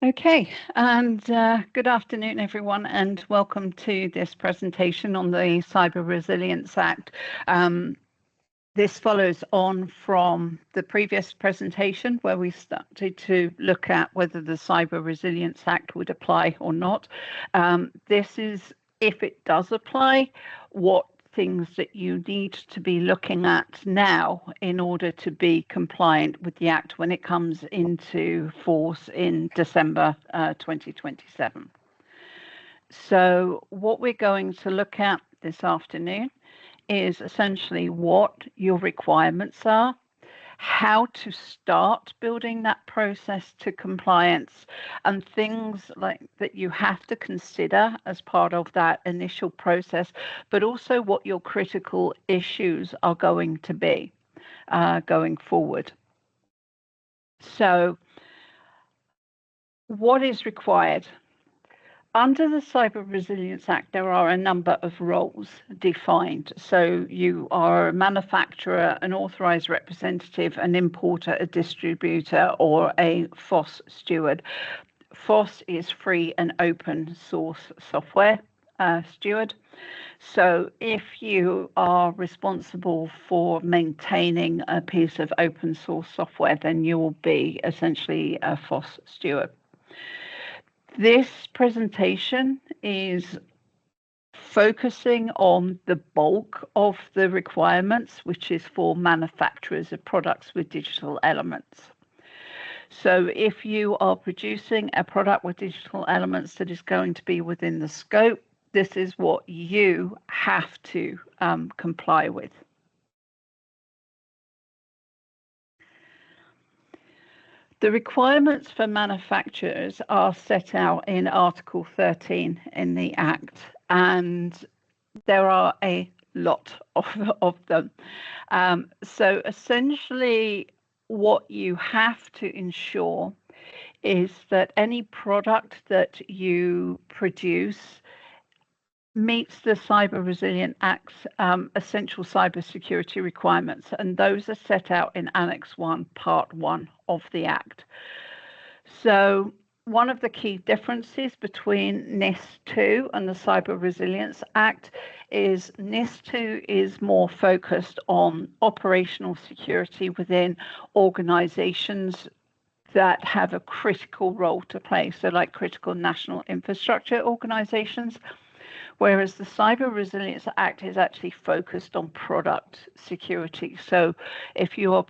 Okay, and good afternoon, everyone, and welcome to this presentation on the Cyber Resilience Act. This follows on from the previous presentation where we started to look at whether the Cyber Resilience Act would apply or not. This is, if it does apply, what things that you need to be looking at now in order to be compliant with the Act when it comes into force in December 2027. So what we're going to look at this afternoon is essentially what your requirements are, how to start building that process to compliance, and things like that you have to consider as part of that initial process, but also what your critical issues are going to be going forward. So what is required? Under the Cyber Resilience Act, there are a number of roles defined. So you are a manufacturer, an authorized representative, an importer, a distributor, or a FOSS steward. FOSS is free and open source software steward. So if you are responsible for maintaining a piece of open source software, then you will be essentially a FOSS steward. This presentation is focusing on the bulk of the requirements, which is for manufacturers of products with digital elements. So if you are producing a product with digital elements that is going to be within the scope, this is what you have to comply with. The requirements for manufacturers are set out in Article 13 in the Act, and there are a lot of them. So essentially, what you have to ensure is that any product that you produce meets the Cyber Resilience Act's essential cybersecurity requirements, and those are set out in Annex 1, Part 1 of the Act. So one of the key differences between NIS2 and the Cyber Resilience Act is NIS2 is more focused on operational security within organizations that have a critical role to play, so like critical national infrastructure organizations. Whereas the Cyber Resilience Act is actually focused on product security. So if you are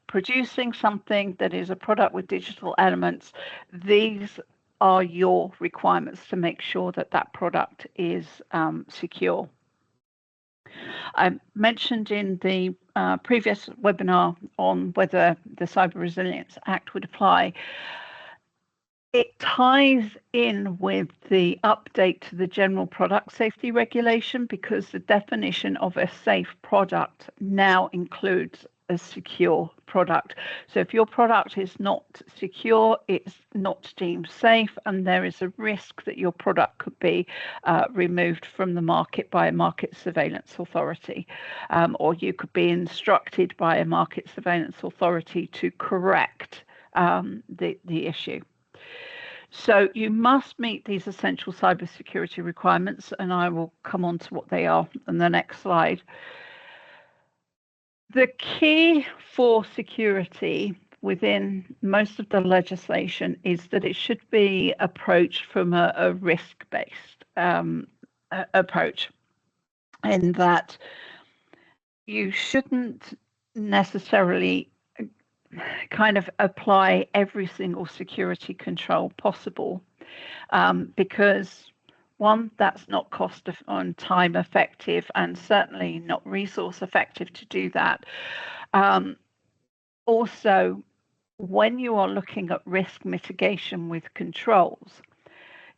producing something that is a product with digital elements, these are your requirements to make sure that that product is secure. I mentioned in the previous webinar on whether the Cyber Resilience Act would apply. It ties in with the update to the General Product Safety Regulation because the definition of a safe product now includes a secure product. So if your product is not secure, it's not deemed safe, and there is a risk that your product could be removed from the market by a market surveillance authority, or you could be instructed by a market surveillance authority to correct the issue. So you must meet these essential cybersecurity requirements, and I will come on to what they are in the next slide. The key for security within most of the legislation is that it should be approached from a risk-based approach, in that you shouldn't necessarily kind of apply every single security control possible, because one, that's not cost and time effective, and certainly not resource effective to do that. Also, when you are looking at risk mitigation with controls,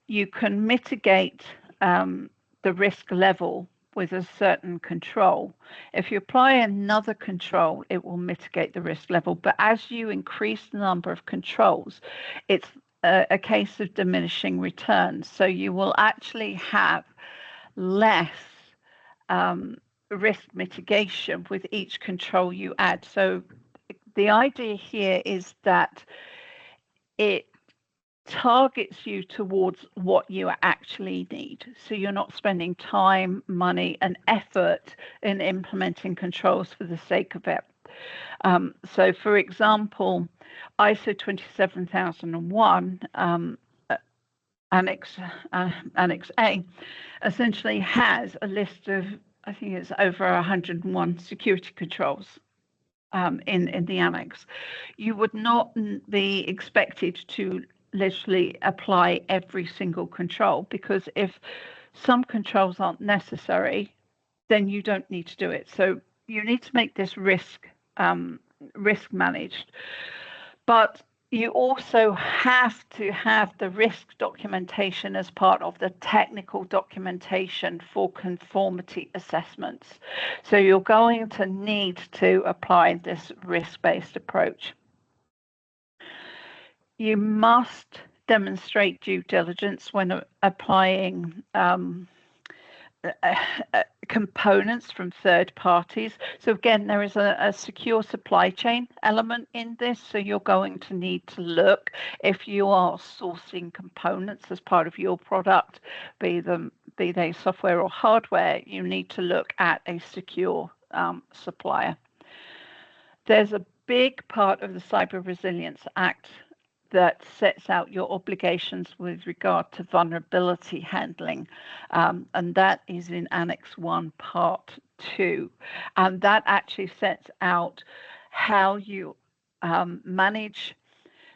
you can mitigate the risk level with a certain control. If you apply another control, it will mitigate the risk level. But as you increase the number of controls, it's a case of diminishing returns. So you will actually have less risk mitigation with each control you add. So the idea here is that it targets you towards what you actually need. So you're not spending time, money, and effort in implementing controls for the sake of it. So, for example, ISO 27001 Annex A essentially has a list of, I think it's over 101 security controls in the annex. You would not be expected to literally apply every single control, because if some controls aren't necessary, then you don't need to do it. So you need to make this risk managed, but you also have to have the risk documentation as part of the technical documentation for conformity assessments. So you're going to need to apply this risk-based approach. You must demonstrate due diligence when applying components from third parties. So again, there is a secure supply chain element in this. So you're going to need to look, if you are sourcing components as part of your product, be they software or hardware, you need to look at a secure supplier. There's a big part of the Cyber Resilience Act that sets out your obligations with regard to vulnerability handling, and that is in Annex 1, Part 2. And that actually sets out how you manage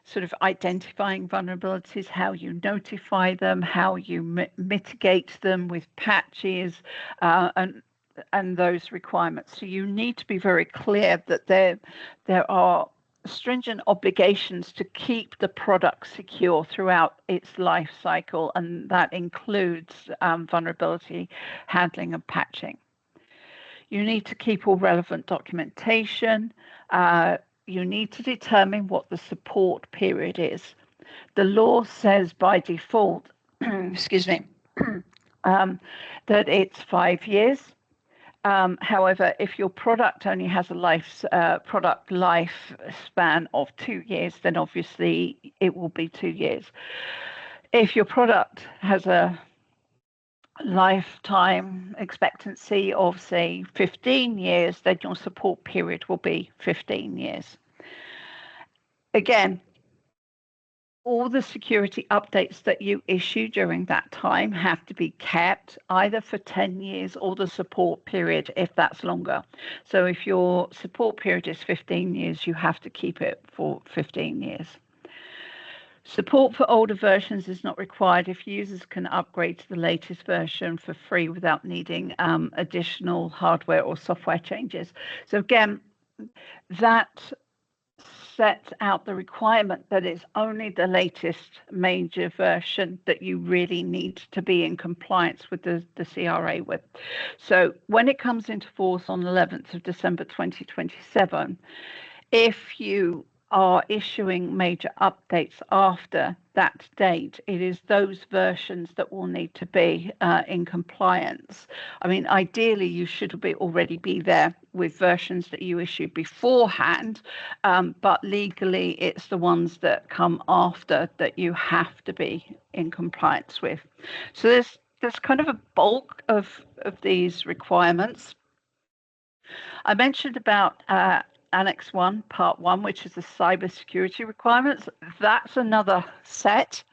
sort of identifying vulnerabilities, how you notify them, how you mitigate them with patches, and those requirements. So you need to be very clear that there are stringent obligations to keep the product secure throughout its life cycle, and that includes vulnerability handling and patching. You need to keep all relevant documentation. You need to determine what the support period is. The law says by default, excuse me, that it's 5 years. However, if your product only has a product lifespan of 2 years, then obviously it will be 2 years. If your product has a lifetime expectancy of, say, 15 years, then your support period will be 15 years. Again, all the security updates that you issue during that time have to be kept either for 10 years or the support period if that's longer. So if your support period is 15 years, you have to keep it for 15 years. Support for older versions is not required if users can upgrade to the latest version for free without needing additional hardware or software changes. So again, that sets out the requirement that it's only the latest major version that you really need to be in compliance with the CRA with. So when it comes into force on 11th of December 2027, if you are issuing major updates after that date, it is those versions that will need to be in compliance. I mean, ideally, you should already be there with versions that you issue beforehand, but legally, it's the ones that come after that you have to be in compliance with. So there's kind of a bulk of these requirements. I mentioned about Annex 1, Part 1, which is the cybersecurity requirements. That's another set.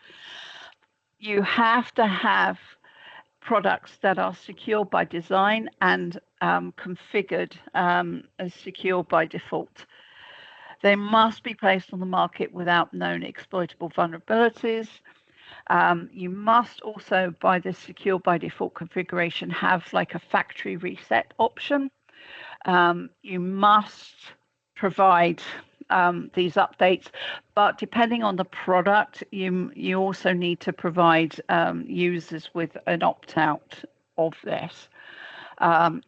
You have to have products that are secure by design and configured as secure by default. They must be placed on the market without known exploitable vulnerabilities. You must also, by the secure by default configuration, have like a factory reset option. You must provide these updates, but depending on the product, you also need to provide users with an opt-out of this.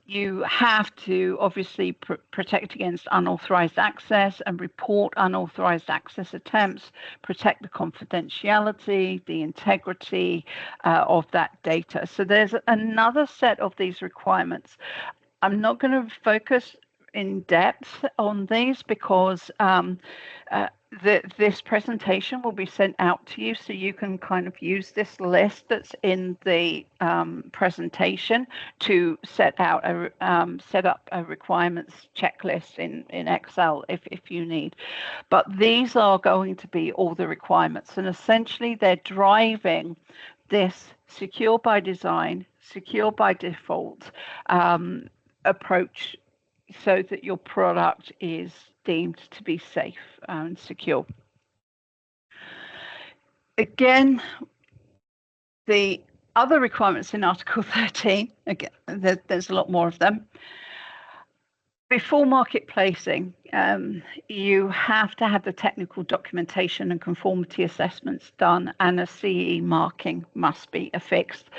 You have to obviously protect against unauthorized access and report unauthorized access attempts, protect the confidentiality, the integrity of that data. So there's another set of these requirements. I'm not going to focus in depth on these because this presentation will be sent out to you, so you can kind of use this list that's in the presentation to set up a requirements checklist in Excel if you need. But these are going to be all the requirements, and essentially they're driving this secure by design, secure by default approach, so that your product is deemed to be safe and secure. Again, the other requirements in Article 13, again, there's a lot more of them. Before market placing, you have to have the technical documentation and conformity assessments done, and a CE marking must be affixed.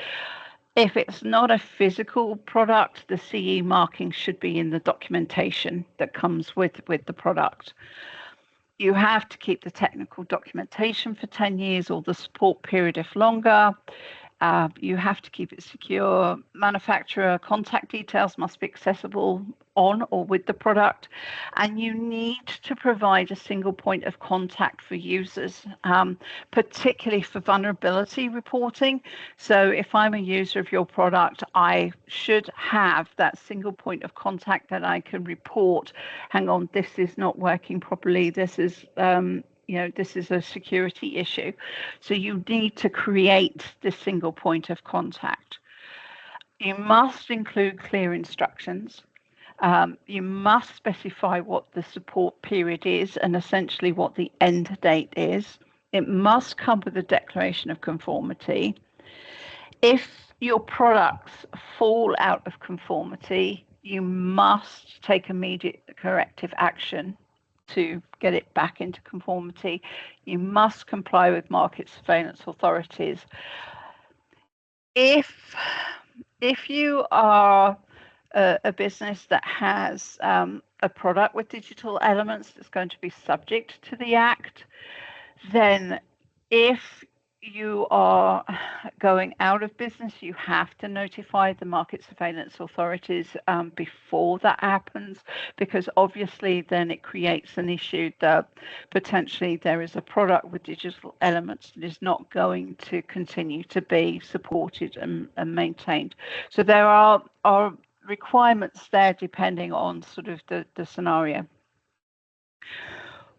If it's not a physical product, the CE marking should be in the documentation that comes with the product. You have to keep the technical documentation for 10 years or the support period if longer. You have to keep it secure. Manufacturer contact details must be accessible on or with the product, and you need to provide a single point of contact for users, particularly for vulnerability reporting. So if I'm a user of your product, I should have that single point of contact that I can report, hang on, this is not working properly, this is this is a security issue. So you need to create this single point of contact. You must include clear instructions. You must specify what the support period is and essentially what the end date is. It must come with a declaration of conformity. If your products fall out of conformity, you must take immediate corrective action to get it back into conformity. You must comply with market surveillance authorities. If you are a business that has a product with digital elements that's going to be subject to the Act, then if you are going out of business, you have to notify the market surveillance authorities before that happens, because obviously then it creates an issue that potentially there is a product with digital elements that is not going to continue to be supported and maintained. So there are requirements there depending on sort of the scenario.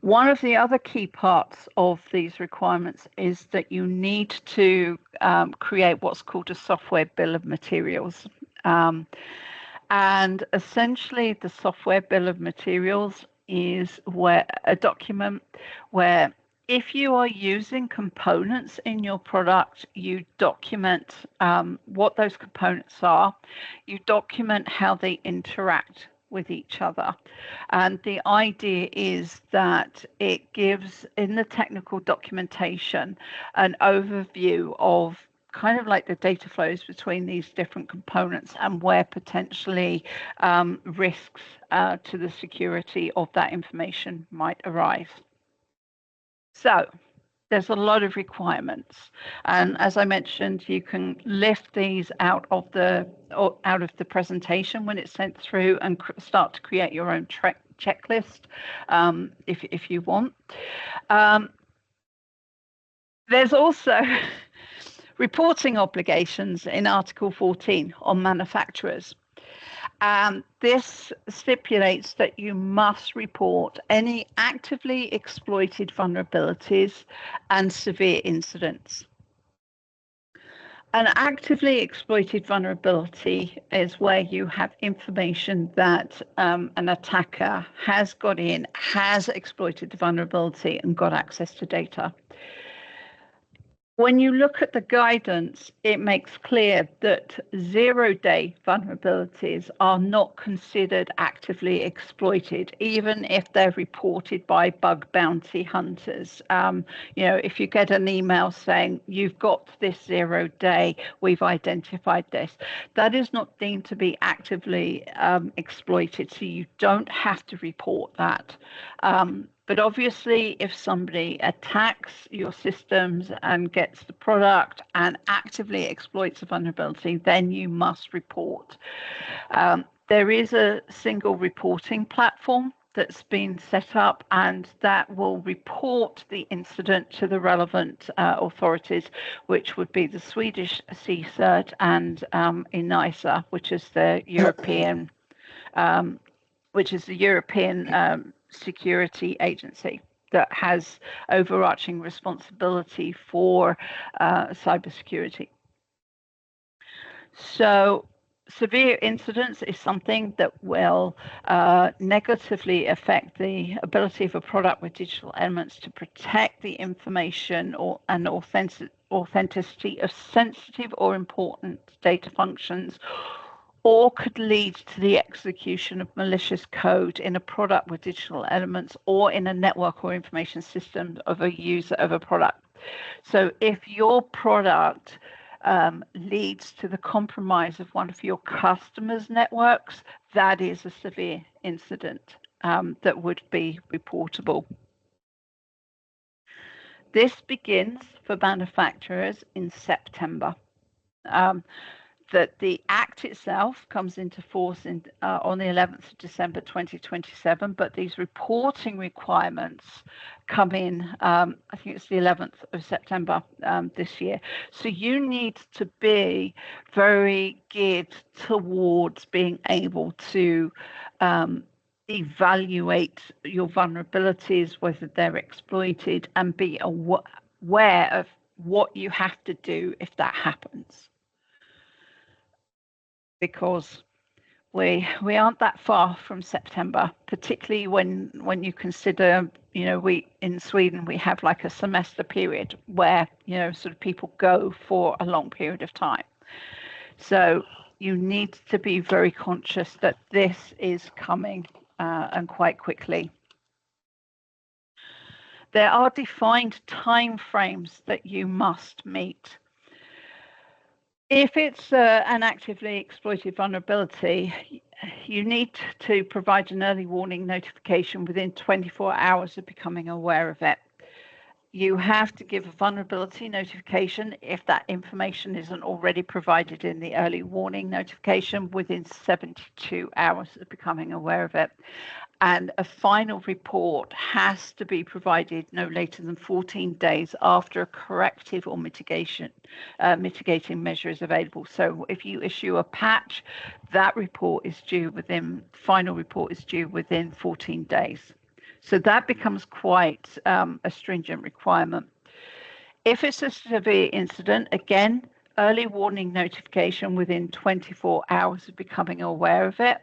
One of the other key parts of these requirements is that you need to create what's called a software bill of materials. And essentially the software bill of materials is a document where if you are using components in your product, you document what those components are, you document how they interact with each other. And the idea is that it gives in the technical documentation an overview of kind of like the data flows between these different components and where potentially risks to the security of that information might arise. So there's a lot of requirements, and as I mentioned, you can lift these out of the presentation when it's sent through and start to create your own checklist if you want. There's also reporting obligations in Article 14 on manufacturers. This stipulates that you must report any actively exploited vulnerabilities and severe incidents. An actively exploited vulnerability is where you have information that an attacker has got in, has exploited the vulnerability and got access to data. When you look at the guidance, it makes clear that zero-day vulnerabilities are not considered actively exploited, even if they're reported by bug bounty hunters. If you get an email saying, you've got this 0 day, we've identified this, that is not deemed to be actively exploited, so you don't have to report that. But obviously, if somebody attacks your systems and gets the product and actively exploits a vulnerability, then you must report. There is a single reporting platform that's been set up, and that will report the incident to the relevant authorities, which would be the Swedish CSERT and ENISA, which is the European security agency that has overarching responsibility for cybersecurity. So severe incidents is something that will negatively affect the ability of a product with digital elements to protect the information and authenticity of sensitive or important data functions, or could lead to the execution of malicious code in a product with digital elements or in a network or information system of a user of a product. So if your product leads to the compromise of one of your customers' networks, that is a severe incident that would be reportable. This begins for manufacturers in September. That the Act itself comes into force on the 11th of December 2027, but these reporting requirements come in, I think it's the 11th of September this year. So you need to be very geared towards being able to evaluate your vulnerabilities, whether they're exploited, and be aware of what you have to do if that happens. Because we aren't that far from September, particularly when you consider, we in Sweden, we have like a semester period where, sort of people go for a long period of time. So you need to be very conscious that this is coming and quite quickly. There are defined time frames that you must meet. If it's an actively exploited vulnerability, you need to provide an early warning notification within 24 hours of becoming aware of it. You have to give a vulnerability notification if that information isn't already provided in the early warning notification within 72 hours of becoming aware of it. And a final report has to be provided no later than 14 days after a corrective or mitigating measure is available. So if you issue a patch, that report is due final report is due within 14 days. So that becomes quite a stringent requirement. If it's a severe incident, again, early warning notification within 24 hours of becoming aware of it.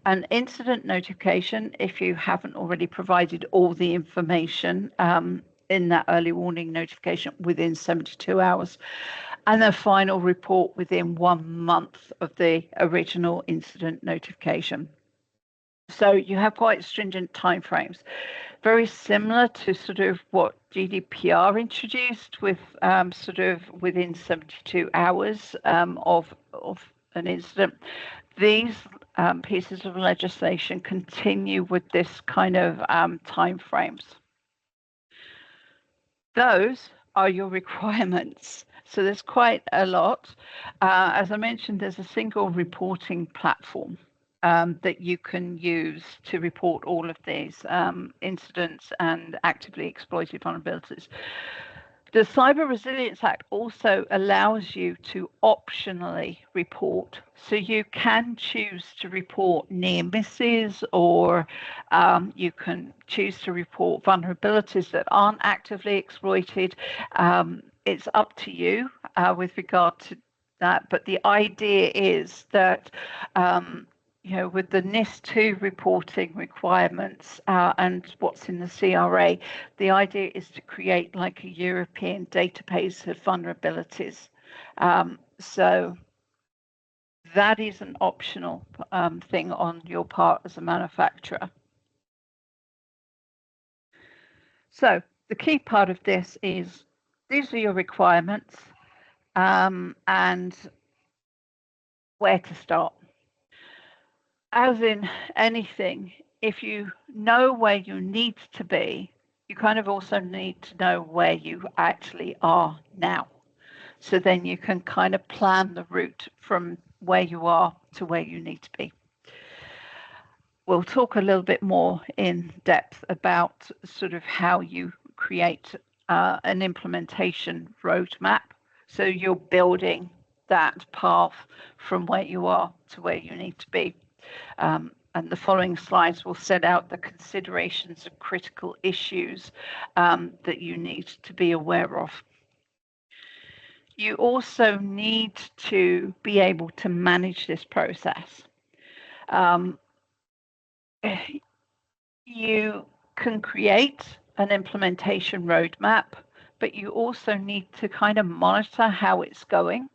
An incident notification if you haven't already provided all the information in that early warning notification within 72 hours, and a final report within 1 month of the original incident notification. So you have quite stringent timeframes, very similar to sort of what GDPR introduced with sort of within 72 hours of an incident. These pieces of legislation continue with this kind of timeframes. Those are your requirements. So there's quite a lot. As I mentioned, there's a single reporting platform that you can use to report all of these incidents and actively exploited vulnerabilities. The Cyber Resilience Act also allows you to optionally report. So you can choose to report near misses, or you can choose to report vulnerabilities that aren't actively exploited. It's up to you with regard to that. But the idea is that with the NIS2 reporting requirements and what's in the CRA, the idea is to create like a European database of vulnerabilities. So that is an optional thing on your part as a manufacturer. So the key part of this is these are your requirements and where to start. As in anything, if you know where you need to be, you kind of also need to know where you actually are now. So then you can kind of plan the route from where you are to where you need to be. we'll talk a little bit more in depth about sort of how you create an implementation roadmap. So you're building that path from where you are to where you need to be. And the following slides will set out the considerations of critical issues that you need to be aware of. You also need to be able to manage this process. You can create an implementation roadmap, but you also need to kind of monitor how it's going.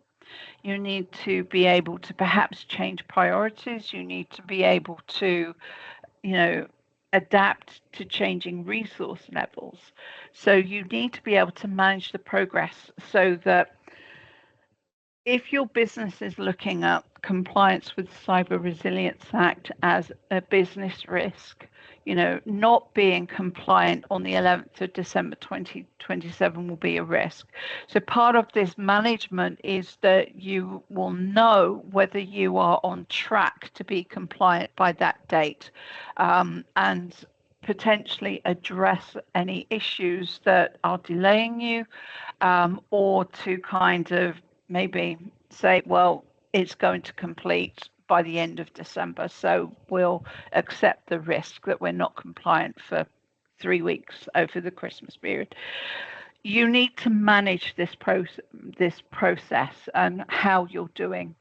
You need to be able to perhaps change priorities. You need to be able to, adapt to changing resource levels. So you need to be able to manage the progress so that if your business is looking at compliance with the Cyber Resilience Act as a business risk, not being compliant on the 11th of December 2027 will be a risk. So part of this management is that you will know whether you are on track to be compliant by that date, and potentially address any issues that are delaying you, or to kind of maybe say, well, it's going to complete by the end of December, so we'll accept the risk that we're not compliant for 3 weeks over the Christmas period. You need to manage this process and how you're doing.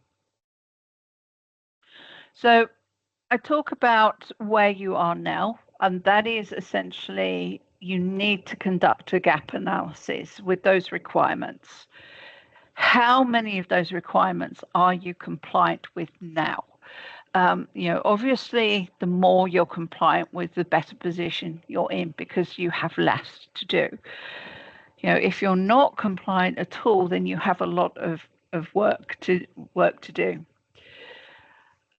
So I talk about where you are now, and that is essentially you need to conduct a gap analysis with those requirements. How many of those requirements are you compliant with now? Obviously, the more you're compliant with, the better position you're in because you have less to do. If you're not compliant at all, then you have a lot of work to do.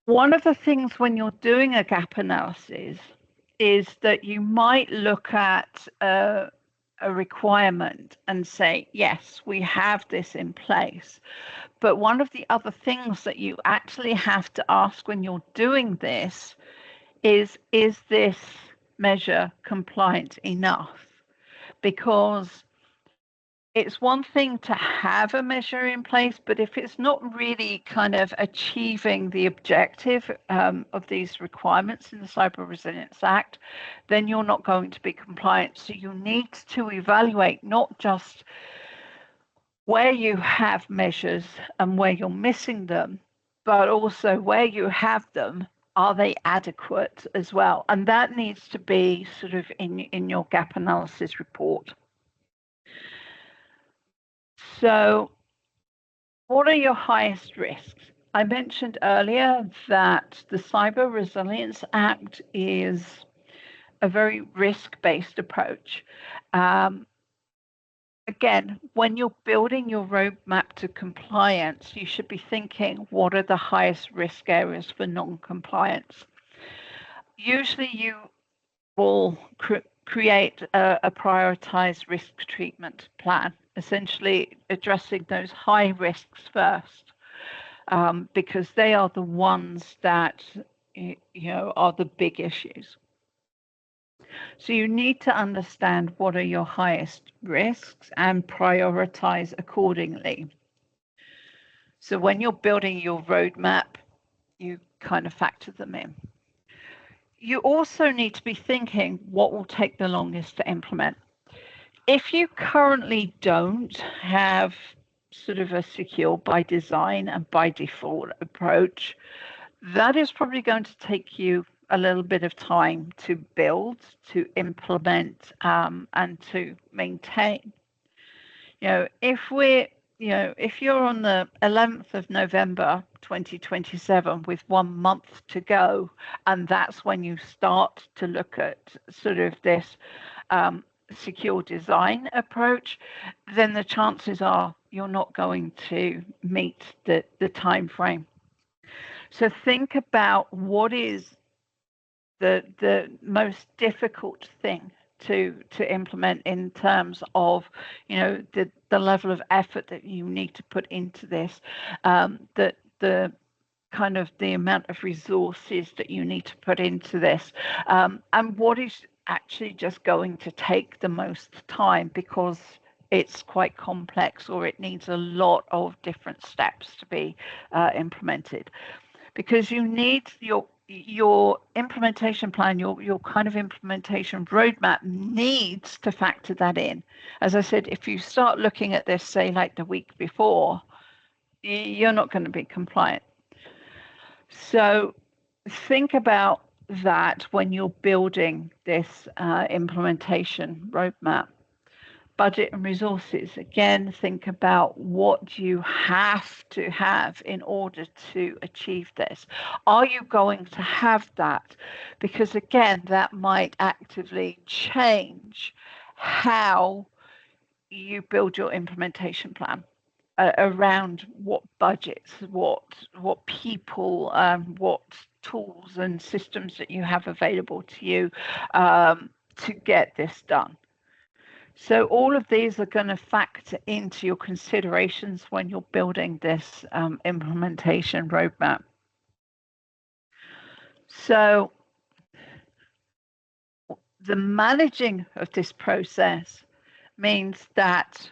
One of the things when you're doing a gap analysis is that you might look at a requirement and say, yes, we have this in place. But one of the other things that you actually have to ask when you're doing this is this measure compliant enough? Because it's one thing to have a measure in place, but if it's not really kind of achieving the objective of these requirements in the Cyber Resilience Act, then you're not going to be compliant. So you need to evaluate not just where you have measures and where you're missing them, but also where you have them, are they adequate as well? And that needs to be sort of in your gap analysis report. So what are your highest risks? I mentioned earlier that the Cyber Resilience Act is a very risk-based approach. Again, when you're building your roadmap to compliance, you should be thinking, what are the highest risk areas for non-compliance? Usually you will create a prioritized risk treatment plan, essentially addressing those high risks first, because they are the ones that are the big issues. So you need to understand what are your highest risks and prioritize accordingly. So when you're building your roadmap, you kind of factor them in. You also need to be thinking what will take the longest to implement. If you currently don't have sort of a secure by design and by default approach, that is probably going to take you a little bit of time to build, to implement, and to maintain. If you're on the 11th of November 2027 with 1 month to go, and that's when you start to look at sort of this secure design approach, then the chances are you're not going to meet the time frame. So think about what is the most difficult thing to implement in terms of the level of effort that you need to put into this, that the kind of the amount of resources that you need to put into this, and what is actually just going to take the most time because it's quite complex or it needs a lot of different steps to be implemented. Because you need your implementation plan, your kind of implementation roadmap needs to factor that in. As I said, if you start looking at this, say like the week before, you're not going to be compliant. So think about that when you're building this implementation roadmap. Budget and resources. Again, think about what you have to have in order to achieve this. Are you going to have that? Because again, that might actively change how you build your implementation plan around what budgets, what people, what tools and systems that you have available to you to get this done. So all of these are going to factor into your considerations when you're building this implementation roadmap. So the managing of this process means that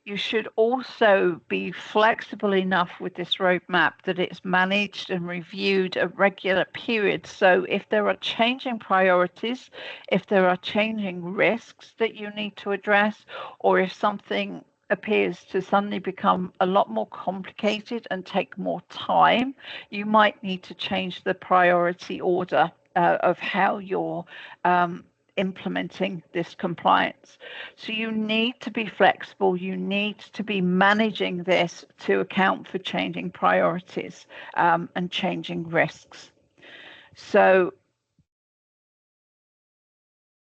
you should also be flexible enough with this roadmap that it's managed and reviewed at regular periods. So if there are changing priorities, if there are changing risks that you need to address, or if something appears to suddenly become a lot more complicated and take more time, you might need to change the priority order of how you're implementing this compliance. So you need to be flexible. You need to be managing this to account for changing priorities and changing risks. So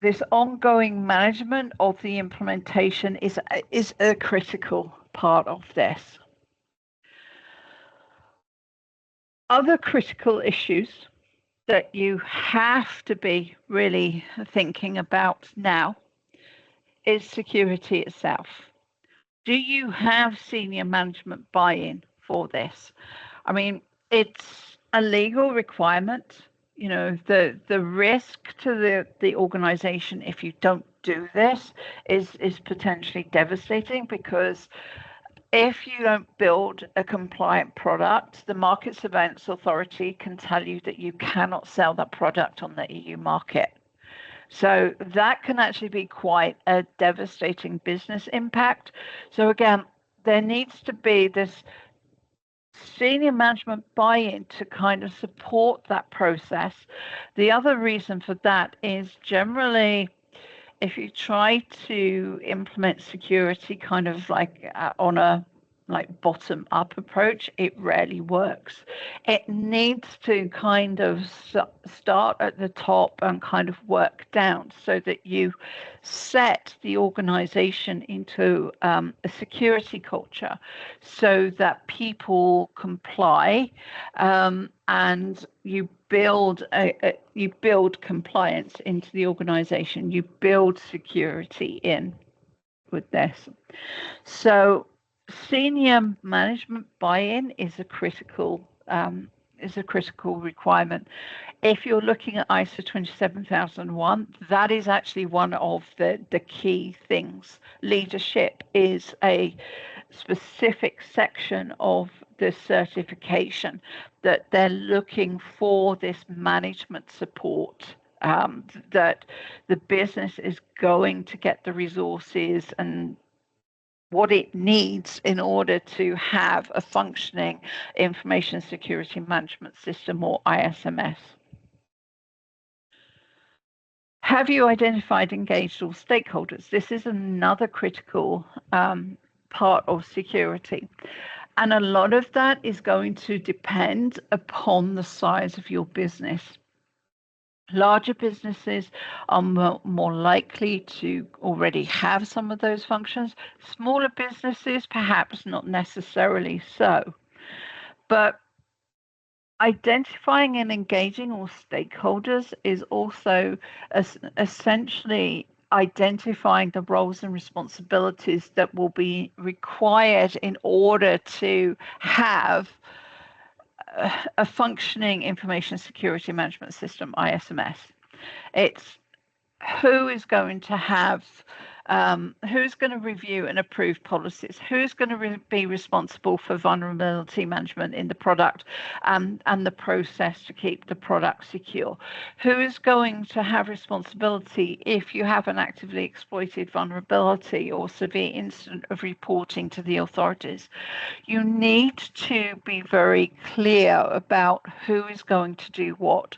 this ongoing management of the implementation is a critical part of this. Other critical issues that you have to be really thinking about now is security itself. Do you have senior management buy-in for this? I mean, it's a legal requirement. You know, the risk to the organization if you don't do this is potentially devastating, because if you don't build a compliant product, the Market Surveillance Authority can tell you that you cannot sell that product on the EU market. So that can actually be quite a devastating business impact. So again, there needs to be this senior management buy-in to kind of support that process. The other reason for that is generally, if you try to implement security kind of like on a bottom up approach, it rarely works. It needs to kind of start at the top and kind of work down so that you set the organization into a security culture so that people comply, and you build compliance into the organization. You build security in with this. So senior management buy-in is a critical requirement. If you're looking at ISO 27001, that is actually one of the key things. Leadership is a specific section of the certification that they're looking for this management support, that the business is going to get the resources and what it needs in order to have a functioning information security management system, or ISMS. Have you identified engaged all stakeholders? This is another critical part of security. And a lot of that is going to depend upon the size of your business. Larger businesses are more likely to already have some of those functions. Smaller businesses, perhaps not necessarily so. But identifying and engaging all stakeholders is also essentially identifying the roles and responsibilities that will be required in order to have a functioning information security management system, ISMS. It's who is going to have, who's going to review and approve policies, who's going to be responsible for vulnerability management in the product and the process to keep the product secure, who is going to have responsibility if you have an actively exploited vulnerability or severe incident of reporting to the authorities. You need to be very clear about who is going to do what.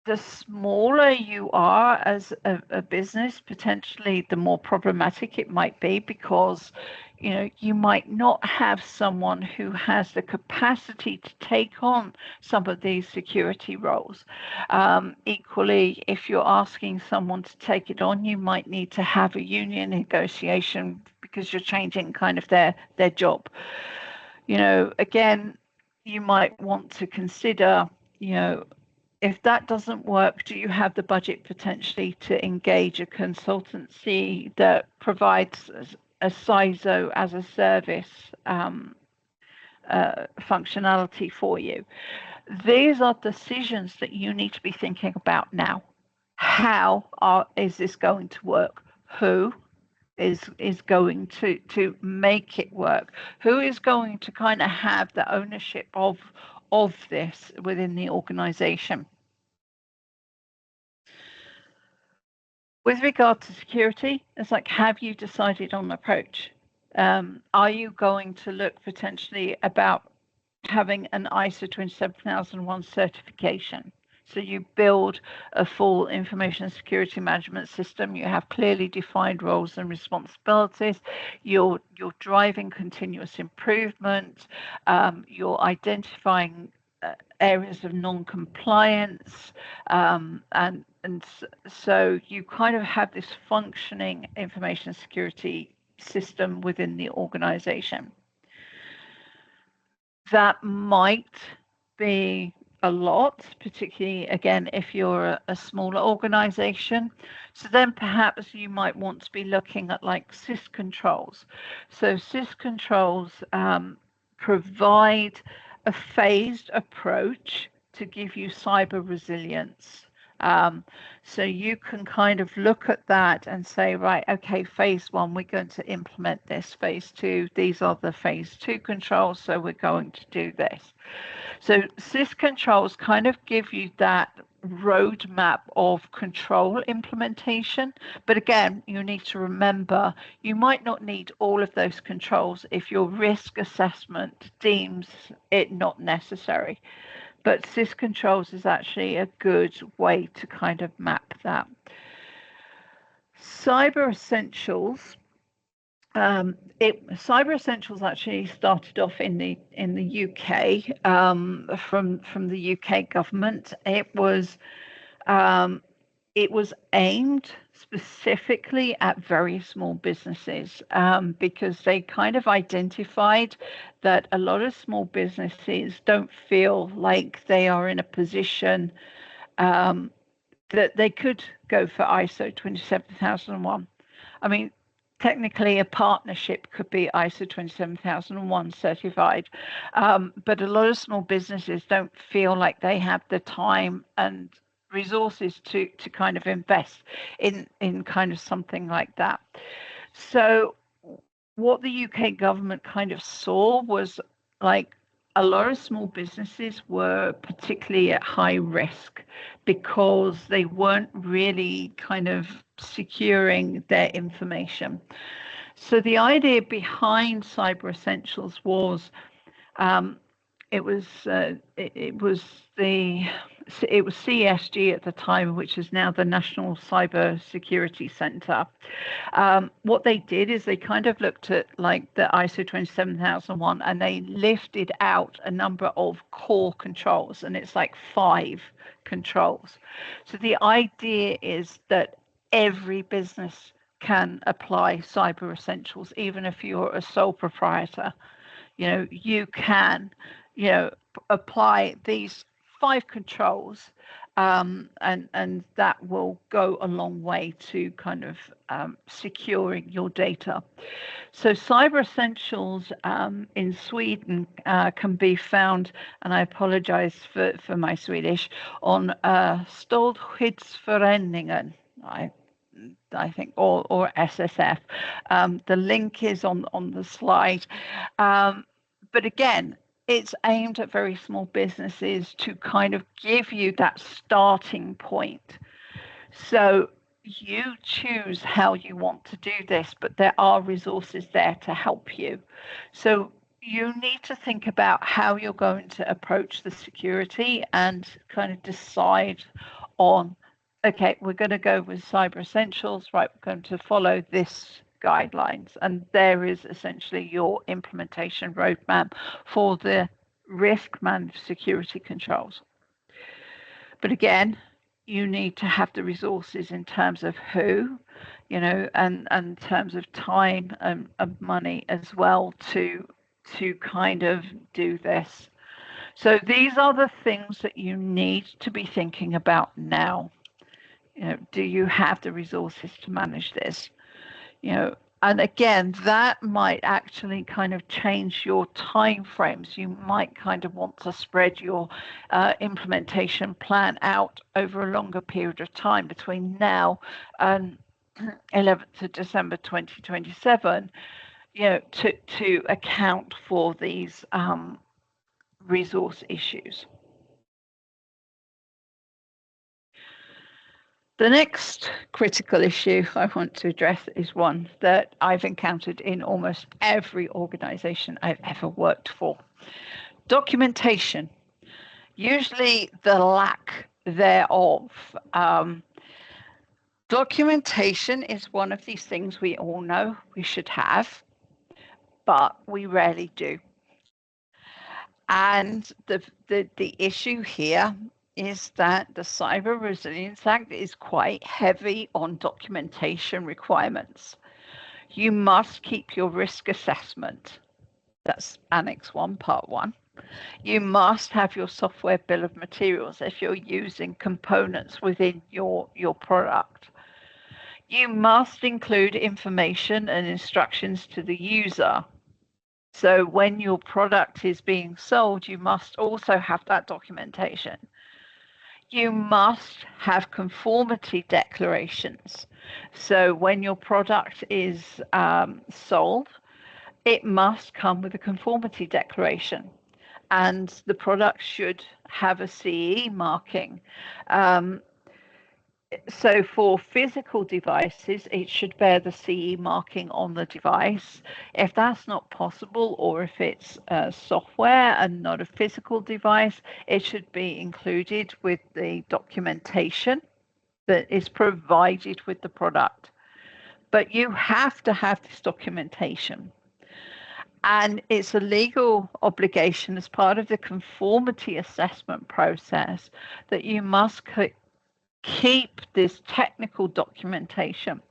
The smaller you are as a business, potentially the more problematic it might be, because you might not have someone who has the capacity to take on some of these security roles. Equally, if you're asking someone to take it on, you might need to have a union negotiation because you're changing kind of their job. Again, you might want to consider, if that doesn't work, do you have the budget potentially to engage a consultancy that provides a CISO as a service functionality for you? These are decisions that you need to be thinking about now. How is this going to work? Who is going to make it work? Who is going to kind of have the ownership of this within the organization? With regard to security, it's like, have you decided on an approach? Are you going to look potentially about having an ISO 27001 certification? So you build a full information security management system. You have clearly defined roles and responsibilities. You're driving continuous improvement. You're identifying areas of non-compliance, and so you kind of have this functioning information security system within the organization. That might be a lot, particularly again if you're a smaller organization. So then perhaps you might want to be looking at like SIS controls. So SIS controls provide a phased approach to give you cyber resilience. So you can kind of look at that and say, right, okay, phase 1, we're going to implement this. Phase 2, these are the phase 2 controls, so we're going to do this. So SIS controls kind of give you that roadmap of control implementation. But again, you need to remember, you might not need all of those controls if your risk assessment deems it not necessary. But SIS controls is actually a good way to kind of map that. Cyber Essentials. Cyber Essentials actually started off in the UK from the UK government. It was aimed specifically at very small businesses because they kind of identified that a lot of small businesses don't feel like they are in a position that they could go for ISO 27001. I mean, technically a partnership could be ISO 27001 certified, but a lot of small businesses don't feel like they have the time and resources to kind of invest in kind of something like that. So what the UK government kind of saw was like a lot of small businesses were particularly at high risk because they weren't really kind of securing their information. So the idea behind Cyber Essentials was it was CSG at the time, which is now the National Cyber Security Centre. What they did is they kind of looked at like the ISO 27001 and they lifted out a number of core controls, and it's like 5 controls. So the idea is that every business can apply Cyber Essentials, even if you're a sole proprietor. You can apply these 5 controls and that will go a long way to kind of securing your data. So Cyber Essentials in Sweden can be found, and I apologize for my Swedish, on Strålskyddsföreningen, I think, or SSF. The link is on the slide. But again, it's aimed at very small businesses to kind of give you that starting point. So you choose how you want to do this, but there are resources there to help you. So you need to think about how you're going to approach the security and kind of decide on, okay, we're going to go with Cyber Essentials, right? We're going to follow this guidelines, and there is essentially your implementation roadmap for the risk managed security controls. But again, you need to have the resources in terms of who, and in terms of time and money as well to kind of do this. So these are the things that you need to be thinking about now. Do you have the resources to manage this? And again, that might actually kind of change your time frames. You might kind of want to spread your implementation plan out over a longer period of time between now and 11th of December 2027, to account for these resource issues. The next critical issue I want to address is one that I've encountered in almost every organization I've ever worked for. Documentation, usually the lack thereof. Documentation is one of these things we all know we should have, but we rarely do. And the issue here is that the Cyber Resilience Act is quite heavy on documentation requirements. You must keep your risk assessment. That's Annex 1, Part 1. You must have your software bill of materials if you're using components within your product. You must include information and instructions to the user. So when your product is being sold, you must also have that documentation. You must have conformity declarations. So when your product is sold, it must come with a conformity declaration, and the product should have a CE marking. So for physical devices, it should bear the CE marking on the device. If that's not possible, or if it's software and not a physical device, it should be included with the documentation that is provided with the product. But you have to have this documentation. And it's a legal obligation as part of the conformity assessment process that you must keep this technical documentation.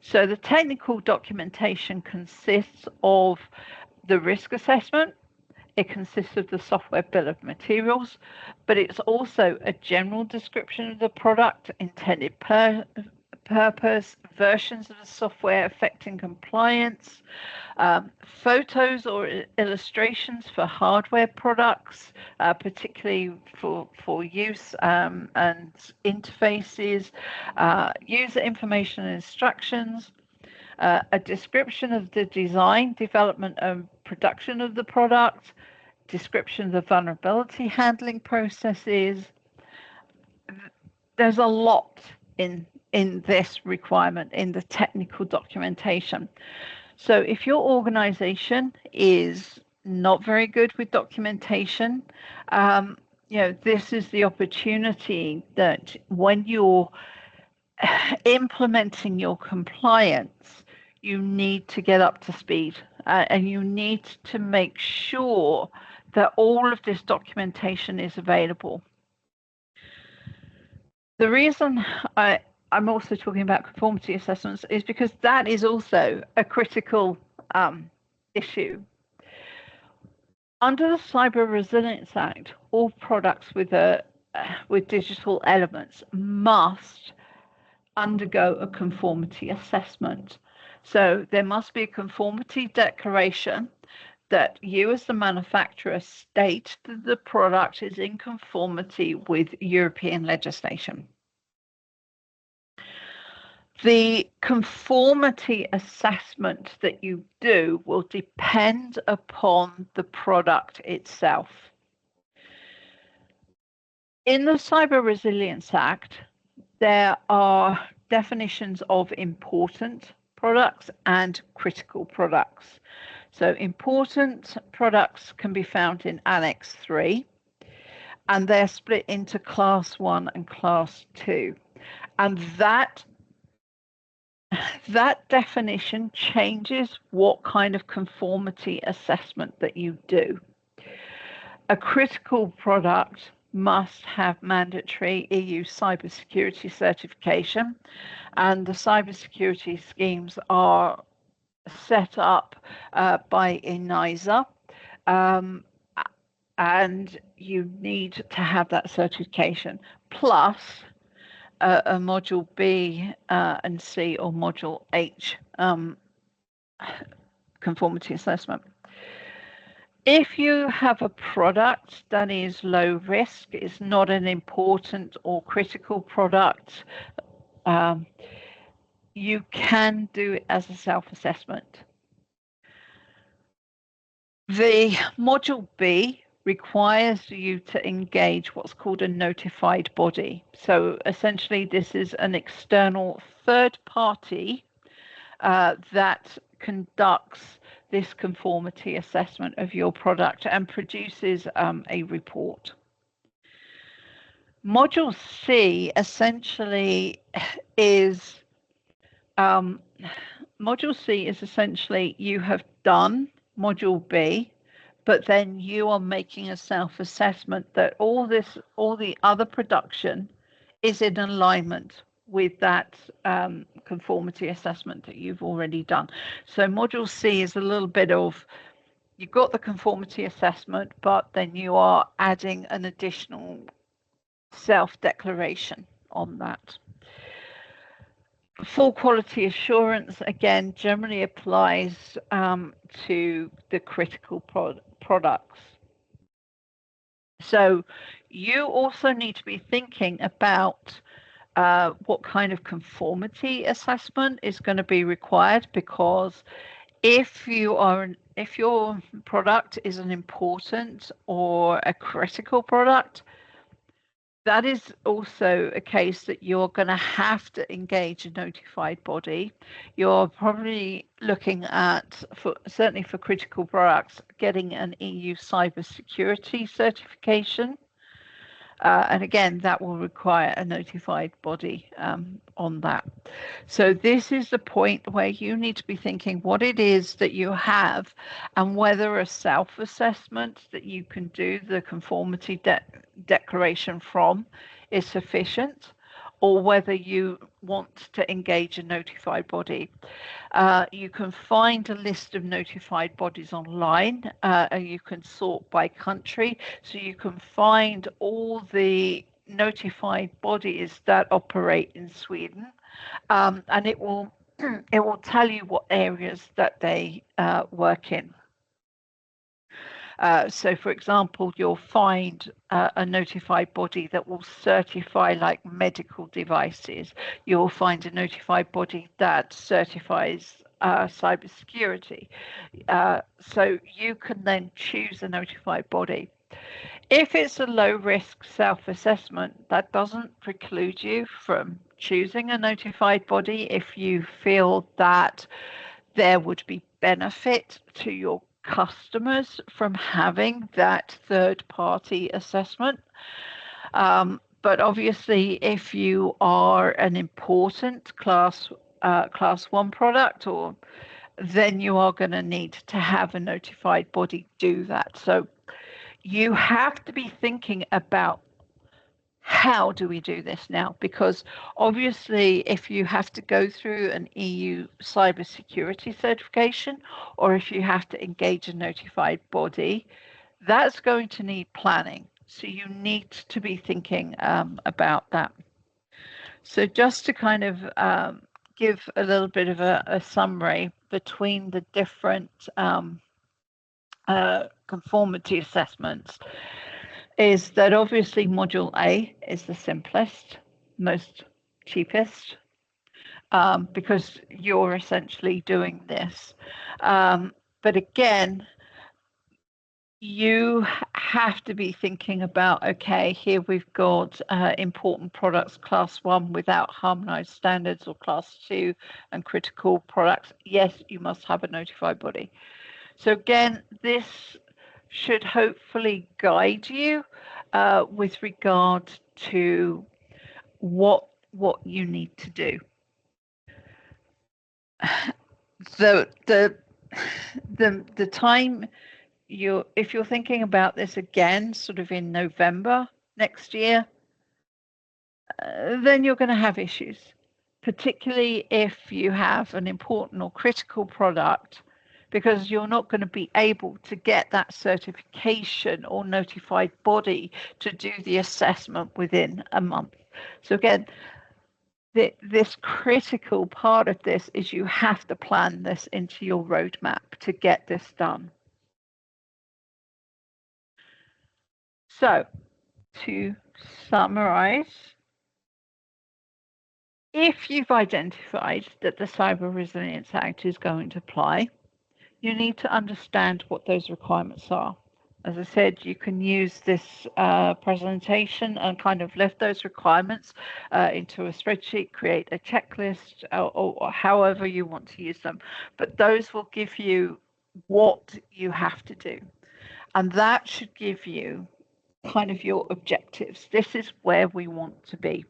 So the technical documentation consists of the risk assessment, it consists of the software bill of materials, but it's also a general description of the product, intended purpose, versions of the software affecting compliance, photos or illustrations for hardware products, particularly for use and interfaces, user information and instructions, a description of the design, development and production of the product, description of the vulnerability handling processes. There's a lot in this requirement in the technical documentation. So if your organization is not very good with documentation, this is the opportunity that when you're implementing your compliance, you need to get up to speed, and you need to make sure that all of this documentation is available. The reason I'm also talking about conformity assessments is because that is also a critical issue. Under the Cyber Resilience Act, all products with a with digital elements must undergo a conformity assessment. So there must be a conformity declaration that you as the manufacturer state that the product is in conformity with European legislation. The conformity assessment that you do will depend upon the product itself. In the Cyber Resilience Act, there are definitions of important products and critical products. So important products can be found in Annex 3, and they're split into Class 1 and Class 2. And that definition changes what kind of conformity assessment that you do. A critical product must have mandatory EU cybersecurity certification, and the cybersecurity schemes are set up by ENISA, and you need to have that certification, plus a Module B and C or Module H conformity assessment. If you have a product that is low risk, is not an important or critical product, you can do it as a self-assessment. The Module B requires you to engage what's called a notified body. So essentially this is an external third party that conducts this conformity assessment of your product and produces a report. Module C essentially is you have done Module B, but then you are making a self-assessment that all the other production is in alignment with that conformity assessment that you've already done. So Module C is a little bit of, you've got the conformity assessment, but then you are adding an additional self-declaration on that. Full quality assurance, again, generally applies to the critical products. So you also need to be thinking about what kind of conformity assessment is going to be required, because if your product is an important or a critical product, that is also a case that you're going to have to engage a notified body. You're probably looking at, certainly for critical products, getting an EU cybersecurity certification. And again, that will require a notified body on that. So this is the point where you need to be thinking what it is that you have and whether a self-assessment that you can do the conformity declaration from is sufficient, or whether you want to engage a notified body. You can find a list of notified bodies online, and you can sort by country, so you can find all the notified bodies that operate in Sweden, and it will tell you what areas that they work in. So, for example, you'll find a notified body that will certify like medical devices. You'll find a notified body that certifies cybersecurity. So you can then choose a notified body. If it's a low-risk self-assessment, that doesn't preclude you from choosing a notified body if you feel that there would be benefit to your customers from having that third-party assessment. But obviously, if you are an important class 1 product, then you are going to need to have a notified body do that. So you have to be thinking about, how do we do this now? Because obviously, if you have to go through an EU cybersecurity certification, or if you have to engage a notified body, that's going to need planning. So you need to be thinking about that. So just to kind of give a little bit of a summary between the different conformity assessments, is that obviously module A is the simplest, most cheapest, because you're essentially doing this. But again, you have to be thinking about, okay, here we've got important products class 1 without harmonized standards, or class 2 and critical products. Yes, you must have a notified body. So again, this should hopefully guide you with regard to what you need to do. The time if you're thinking about this again, sort of in November next year, then you're going to have issues, particularly if you have an important or critical product, because you're not going to be able to get that certification or notified body to do the assessment within a month. So again, this critical part of this is you have to plan this into your roadmap to get this done. So to summarize, if you've identified that the Cyber Resilience Act is going to apply, you need to understand what those requirements are. As I said, you can use this presentation and kind of lift those requirements into a spreadsheet, create a checklist, or however you want to use them. But those will give you what you have to do. And that should give you kind of your objectives. This is where we want to be.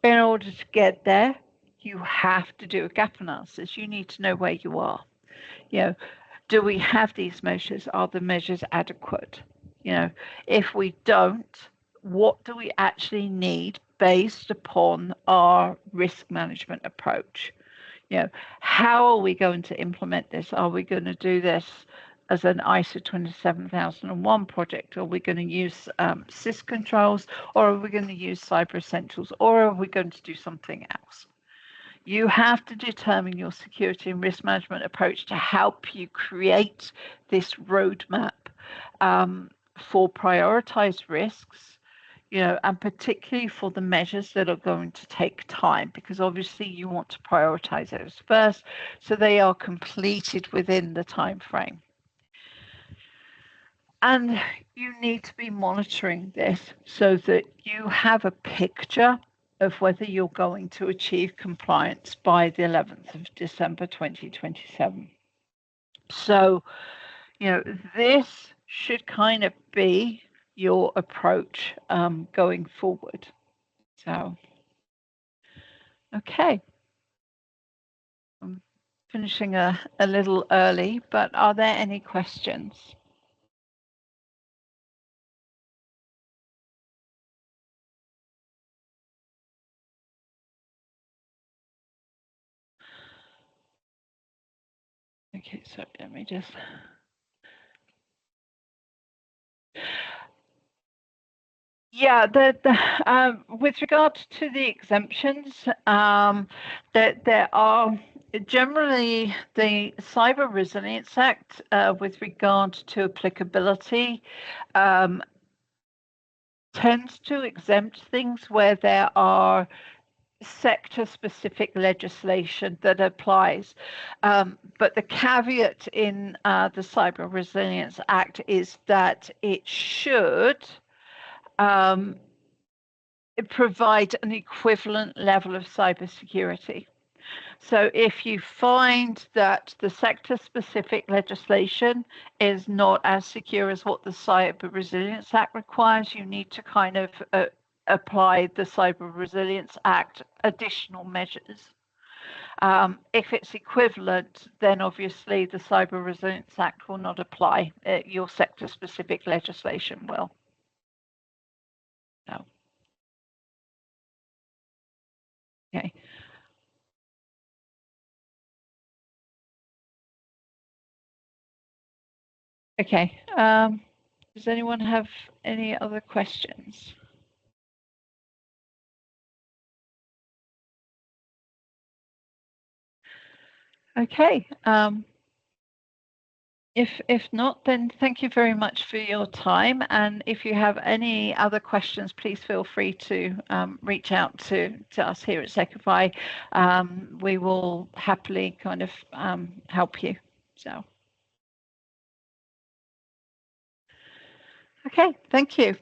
In order to get there, you have to do a gap analysis. You need to know where you are. You know, do we have these measures? Are the measures adequate? You know, if we don't, what do we actually need based upon our risk management approach? You know, how are we going to implement this? Are we going to do this as an ISO 27001 project? Are we going to use SIS controls, or are we going to use Cyber Essentials, or are we going to do something else? You have to determine your security and risk management approach to help you create this roadmap for prioritized risks, you know, and particularly for the measures that are going to take time, because obviously you want to prioritize those first so they are completed within the time frame. And you need to be monitoring this so that you have a picture of whether you're going to achieve compliance by the 11th of December 2027. So, you know, this should kind of be your approach going forward. So, okay. I'm finishing a little early, but are there any questions? Okay, so let me just... Yeah, with regard to the exemptions, there are generally the Cyber Resilience Act with regard to applicability tends to exempt things where there are sector-specific legislation that applies. But the caveat in the Cyber Resilience Act is that it should provide an equivalent level of cybersecurity. So if you find that the sector-specific legislation is not as secure as what the Cyber Resilience Act requires, you need to kind of apply the Cyber Resilience Act additional measures. If it's equivalent, then obviously the Cyber Resilience Act will not apply. Your sector-specific legislation will. No. Okay. Okay. Does anyone have any other questions? Okay. If not, then thank you very much for your time. And if you have any other questions, please feel free to reach out to us here at Secify. We will happily kind of help you. So, okay, thank you.